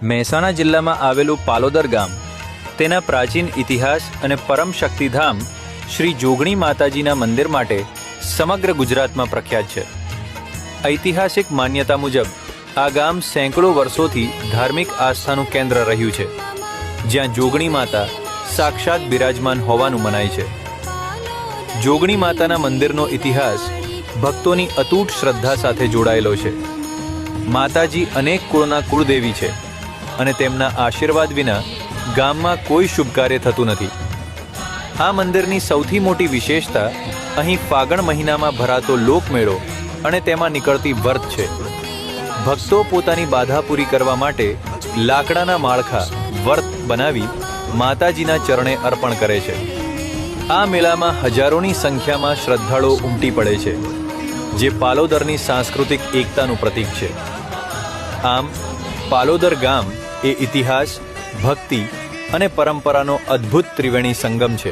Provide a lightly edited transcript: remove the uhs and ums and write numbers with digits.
મહેસાણા જિલ્લામાં આવેલું પાલોદર ગામ તેના પ્રાચીન ઇતિહાસ અને પરમ શક્તિધામ શ્રી જોગણી માતાજીના મંદિર માટે સમગ્ર ગુજરાતમાં પ્રખ્યાત છે. ઐતિહાસિક માન્યતા મુજબ આ ગામ સેંકડો વર્ષોથી ધાર્મિક આસ્થાનું કેન્દ્ર રહ્યું છે, જ્યાં જોગણી માતા સાક્ષાત બિરાજમાન હોવાનું મનાય છે. જોગણી માતાના મંદિરનો ઇતિહાસ ભક્તોની અતૂટ શ્રદ્ધા સાથે જોડાયેલો છે. માતાજી અનેક કુળના કુળદેવી છે અને તેમના આશીર્વાદ વિના ગામમાં કોઈ શુભ કાર્ય થતું નથી. આ મંદિરની સૌથી મોટી વિશેષતા અહીં ફાગણ મહિનામાં ભરાતો લોકમેળો અને તેમાં નીકળતી વર્ત છે. ભક્તો પોતાની બાધા પૂરી કરવા માટે લાકડાના માળખા વર્ત બનાવી માતાજીના ચરણે અર્પણ કરે છે. આ મેળામાં હજારોની સંખ્યામાં શ્રદ્ધાળુઓ ઉમટી પડે છે, જે પાલોદરની સાંસ્કૃતિક એકતાનું પ્રતીક છે. આમ પાલોદર ગામ એ ઇતિહાસ, ભક્તિ અને પરંપરાનો અદ્ભુત ત્રિવેણી સંગમ છે.